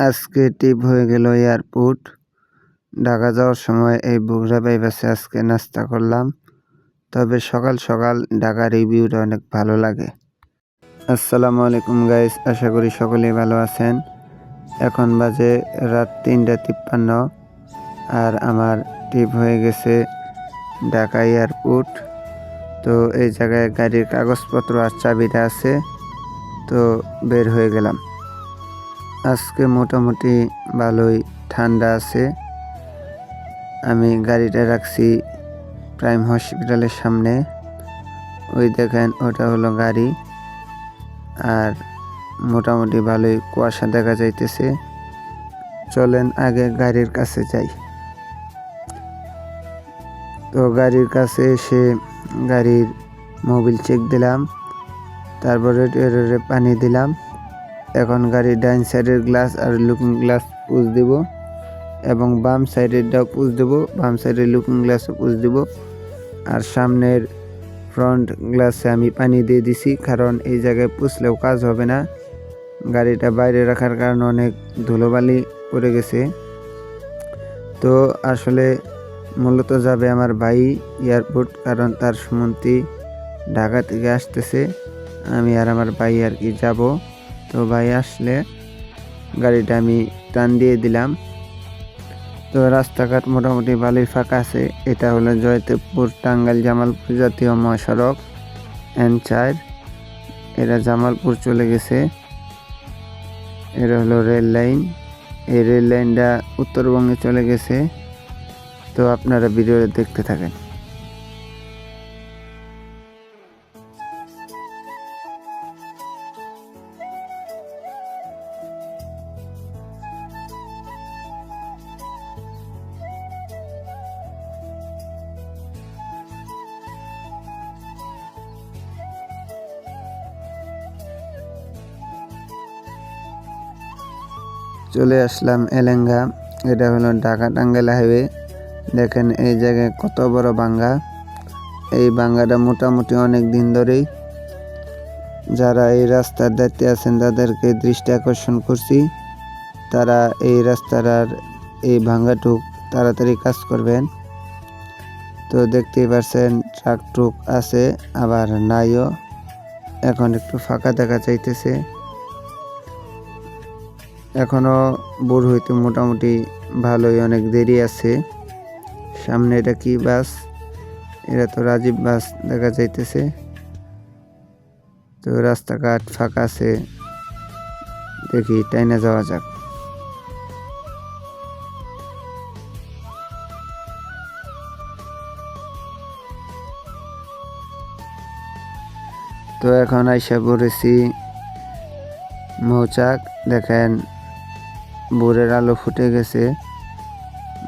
আজকে ট্রিপ হয়ে গেল এয়ারপোর্ট। ঢাকা যাওয়ার সময় এই বগুড়া বাইপাসে আজকে নাস্তা করলাম। তবে সকাল সকাল ঢাকার এই ভিউটা অনেক ভালো লাগে। আসসালামু আলাইকুম গাইস, আশা করি সকলেই ভালো আছেন। এখন বাজে রাত 3:53 আর আমার ট্রিপ হয়ে গেছে ঢাকা এয়ারপোর্ট। তো এই জায়গায় গাড়ির কাগজপত্র আর চাবিটা আছে, তো বের হয়ে গেলাম। আজকে মোটামুটি ভালোই ঠান্ডা আছে। আমি গাড়িটা রাখছি প্রাইম হসপিটালের সামনে। ওই দেখেন ওটা হলো গাড়ি, আর মোটামুটি ভালোই কুয়াশা দেখা যাইতেছে। চলেন আগে গাড়ির কাছে যাই। তো গাড়ির কাছে এসে গাড়ির মোবিল চেক দিলাম, তারপরে পানি দিলাম। এখন গাড়ির ডাইন সাইডের গ্লাস আর লুকিং গ্লাস পুষ দিব, এবং বাম সাইডেরটাও পুষ দেবো, বাম সাইডের লুকিং গ্লাসও পুষ দিব। আর সামনের ফ্রন্ট গ্লাসে আমি পানি দিয়ে দিছি, কারণ এই জায়গায় পুষলেও কাজ হবে না। গাড়িটা বাইরে রাখার কারণে অনেক ধুলোবালি পড়ে গেছে। তো আসলে মূলত যাবে আমার ভাই এয়ারপোর্ট, কারণ তার সুমন্ত্রী ঢাকা থেকে আসতেছে। আমি আর আমার ভাই আর কি যাব। তো ভাই আসলে গাড়িটা আমি টান দিয়ে দিলাম। তো রাস্তাঘাট মোটামুটি ভালোই ফাঁকা আছে। এটা হলো জয়দেবপুর টাঙ্গাইল জামালপুর জাতীয় মহাসড়ক N4। এরা জামালপুর চলে গেছে। এরা হলো রেল লাইন। এই রেল লাইনটা উত্তরবঙ্গে চলে গেছে। তো আপনারা ভিডিও দেখতে থাকেন। চলে আসলাম এলেঙ্গা। এটা হলো ঢাকা টাঙ্গাইল হাইওয়ে। দেখেন এই জায়গায় কত বড় বাঙ্গা। এই বাঙ্গাটা মোটামুটি অনেক দিন ধরেই, যারা এই রাস্তার দায়িত্বে আছেন তাদেরকে দৃষ্টি আকর্ষণ করছি। তারা এই রাস্তার আর এই ভাঙ্গাটুক তাড়াতাড়ি কাজ করবেন। তো দেখতেই পাচ্ছেন ট্রাক টুক আছে, আবার নাইও। এখন একটু ফাঁকা দেখা যাইতেছে। এখনো ভোর হইতে মোটামুটি ভালোই অনেক দেরি আছে। সামনে এটা কি বাস? এটা তো রাজীব বাস দেখা যাইতেছে। তো রাস্তাঘাট ফাঁকা আছে, দেখি টাইনে যাওয়া যাক। তো এখন আইসা পড়েছি মৌচাক। দেখেন ভোরের আলো ফুটে গেছে।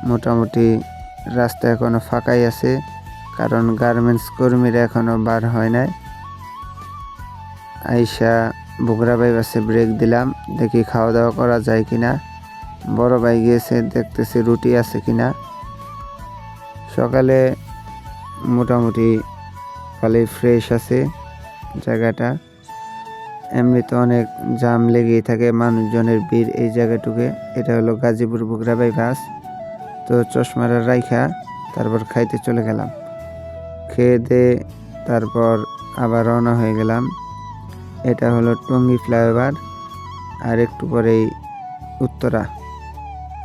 মোটামুটি রাস্তা এখনো ফাঁকাই আছে, কারণ গার্মেন্টস কর্মীরা এখনো বার হয় নাই। আইসা বগুড়া বাইপাসে ব্রেক দিলাম, দেখি খাওয়া দাওয়া করা যায় কিনা। বড় ভাই গিয়েছে, দেখতেছি রুটি আছে কিনা। সকালে মোটামুটি ভালোই ফ্রেশ আছে জায়গাটা। এমনিতে অনেক জাম লেগেই থাকে, মানুষজনের ভিড় এই জায়গাটুকে। এটা হলো গাজীপুর বগুড়া বাইপাস। তো চশমাটা রাইখা তারপর খাইতে চলে গেলাম। খেয়ে দিয়ে তারপর আবার রওনা হয়ে গেলাম। এটা হলো টঙ্গী ফ্লাইওভার, আর একটু পরেই উত্তরা।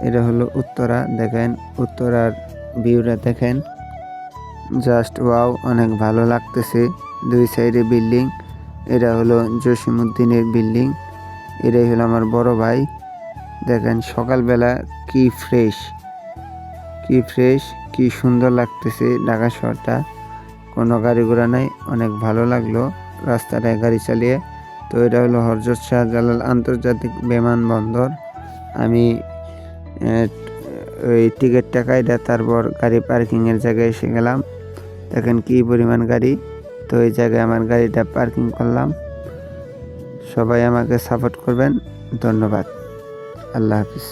এটা হলো উত্তরা। দেখেন উত্তরার ভিউটা দেখেন, জাস্ট ওয়াও, অনেক ভালো লাগতেছে। দুই সাইডে বিল্ডিং। এটা হলো জসিমউদ্দিনের বিল্ডিং। এটাই হলো আমার বড় ভাই। দেখেন সকালবেলা কি ফ্রেশ, কি সুন্দর লাগতেছে ঢাকা শহরটা। কোনো গাড়ি ঘোড়া নাই, অনেক ভালো লাগলো রাস্তাটায় গাড়ি চালিয়ে। তো এটা হলো হযরত শাহজালাল আন্তর্জাতিক বিমানবন্দর। আমি ওই টিকিট টাকাইটা তারপর গাড়ি পার্কিংয়ের জায়গায় এসে গেলাম। দেখেন কি পরিমাণ গাড়ি। তো এই জায়গায় আমার গাড়িটা পার্কিং করলাম। সবাই আমাকে সাপোর্ট করবেন। ধন্যবাদ। আল্লাহ হাফিজ।